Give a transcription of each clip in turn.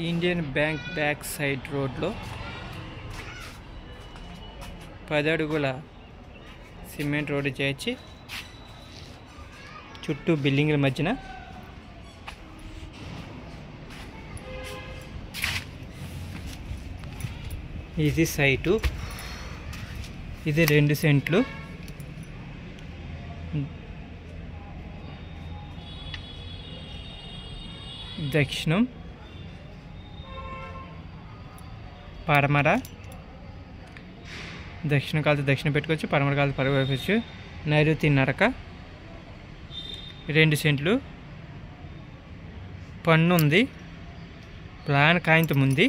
Indian bank back side రోడ్లో 10 అడుగుల cement road చేర్చి చుట్టూ బిల్డింగ్ల మధ్యన ఇది సైటు. ఇది 2 సెంట్లు. దక్షిణం పడమర, దక్షిణ కాలతో దక్షిణ పెట్టుకోవచ్చు, పడమర కాలతో పడమర పెట్టుకోవచ్చు. నైరుతి నడక 2 సెంట్లు. పన్ను ఉంది, ప్లాన్ కాగితం ఉంది.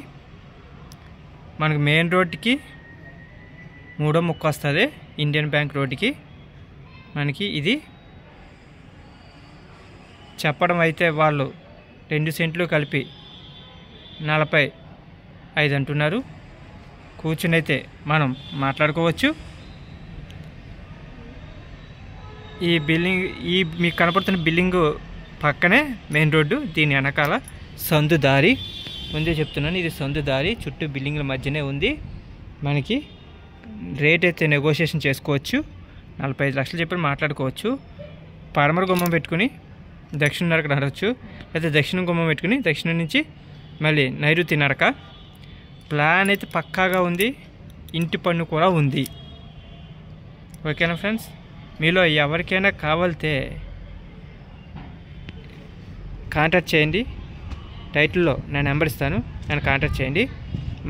మనకు మెయిన్ రోడ్డుకి 3వ ముక్క వస్తుంది. ఇండియన్ బ్యాంక్ రోడ్డుకి మనకి ఇది చెప్పడం అయితే వాళ్ళు 2 సెంట్లు కలిపి 45 అంటున్నారు. కూర్చుని అయితే మనం మాట్లాడుకోవచ్చు. ఈ బిల్డింగ్ మీకు కనపడుతున్న బిల్డింగ్ పక్కనే మెయిన్ రోడ్డు. దీని వెనకాల సందు దారి ముందే చెప్తున్నాను, ఇది సందు దారి చుట్టూ బిల్డింగ్ల మధ్యనే ఉంది. మనకి రేట్ అయితే నెగోషియేషన్ చేసుకోవచ్చు. 45 లక్షలు చెప్పి మాట్లాడుకోవచ్చు. పడమర గుమ్మం పెట్టుకుని దక్షిణ నడక నడవచ్చు, లేదా దక్షిణం గుమ్మం పెట్టుకుని దక్షిణం నుంచి మళ్ళీ నైరుతి నడక. ప్లాన్ అయితే పక్కాగా ఉంది. ఇంటి పన్ను కూడా ఉంది. ఓకేనా ఫ్రెండ్స్? మీలో ఎవరికైనా కావాలితే కాంటాక్ట్ చేయండి. టైటిల్లో నా నెంబర్ ఇస్తాను, నన్ను కాంటాక్ట్ చేయండి.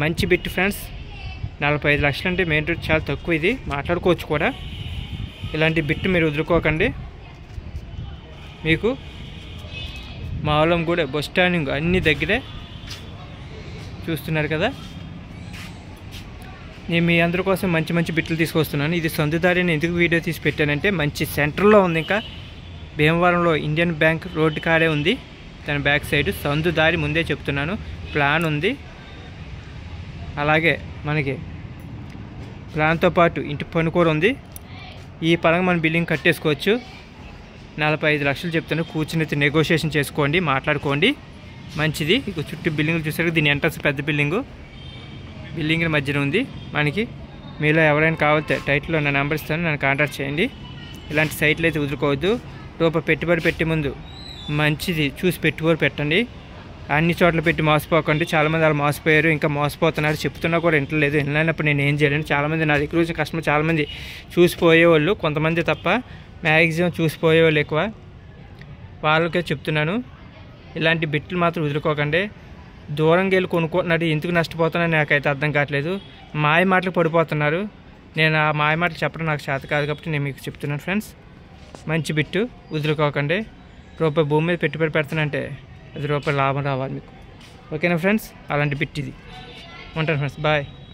మంచి బిట్ ఫ్రెండ్స్. 45 లక్షలు అంటే మెయిన్ రోడ్ చాలా తక్కువ. ఇది మాట్లాడుకోవచ్చు కూడా. ఇలాంటి బిట్ మీరు వదులుకోకండి. మీకు మావలం కూడా బస్ స్టాండింగ్ అన్ని దగ్గరే చూస్తున్నారు కదా. నేను మీ అందరి కోసం మంచి మంచి బిట్లు తీసుకొస్తున్నాను. ఇది సందుదారిని ఎందుకు వీడియో తీసి పెట్టానంటే మంచి సెంటర్లో ఉంది. ఇంకా భీమవరంలో ఇండియన్ బ్యాంక్ రోడ్డు కాడే ఉంది. దాని బ్యాక్ సైడ్ సందుదారి ముందే చెప్తున్నాను. ప్లాన్ ఉంది. అలాగే మనకి ప్లాన్తో పాటు ఇంటి పన్ను కూడా ఉంది. ఈ పరంగా మన బిల్డింగ్ కట్టేసుకోవచ్చు. 45 లక్షలు చెప్తాను. కూర్చుని నెగోషియేషన్ చేసుకోండి, మాట్లాడుకోండి. మంచిది. ఇక చుట్టూ బిల్డింగ్లు చూసారు. దీని ఎంట్రన్స్ పెద్ద బిల్డింగ్ల మధ్యన ఉంది. మనకి మీలో ఎవరైనా కావాలితే టైటిల్లో నా నెంబర్ ఇస్తాను, నన్ను కాంటాక్ట్ చేయండి. ఇలాంటి సైట్లు అయితే వదులుకోవద్దు. పెట్టుబడి పెట్టే ముందు మంచిది చూసి పెట్టుబడి పెట్టండి. అన్ని చోట్ల పెట్టి మోసపోకండి. చాలామంది అలా మోసపోయారు, ఇంకా మోసపోతున్నారు. చెప్తున్నా కూడా వింటలేదు. వినలేనప్పుడు నేను ఏం చేయలేను. చాలామంది నా దగ్గర వచ్చిన కస్టమర్ చాలామంది చూసిపోయేవాళ్ళు, కొంతమంది తప్ప మ్యాక్సిమం చూసిపోయేవాళ్ళు ఎక్కువ. వాళ్ళకే చెప్తున్నాను, ఇలాంటి బిట్లు మాత్రం వదులుకోకండి. దూరంగా వెళ్ళి కొనుక్కుంటున్నాడు. ఎందుకు నష్టపోతున్నాను నాకైతే అర్థం కావట్లేదు. మాయ మాటలు పడిపోతున్నారు. నేను ఆ మాయ మాటలు చెప్పడం నాకు చేత కాదు కాబట్టి నేను మీకు చెప్తున్నాను ఫ్రెండ్స్. మంచి బిట్టు వదులుకోకండి. రూపాయి భూమి మీద పెట్టుబడి పెడతానంటే ₹10 లాభం రావాలి మీకు. ఓకేనా ఫ్రెండ్స్? అలాంటి బిట్ ఇది. ఉంటాను ఫ్రెండ్స్. బాయ్.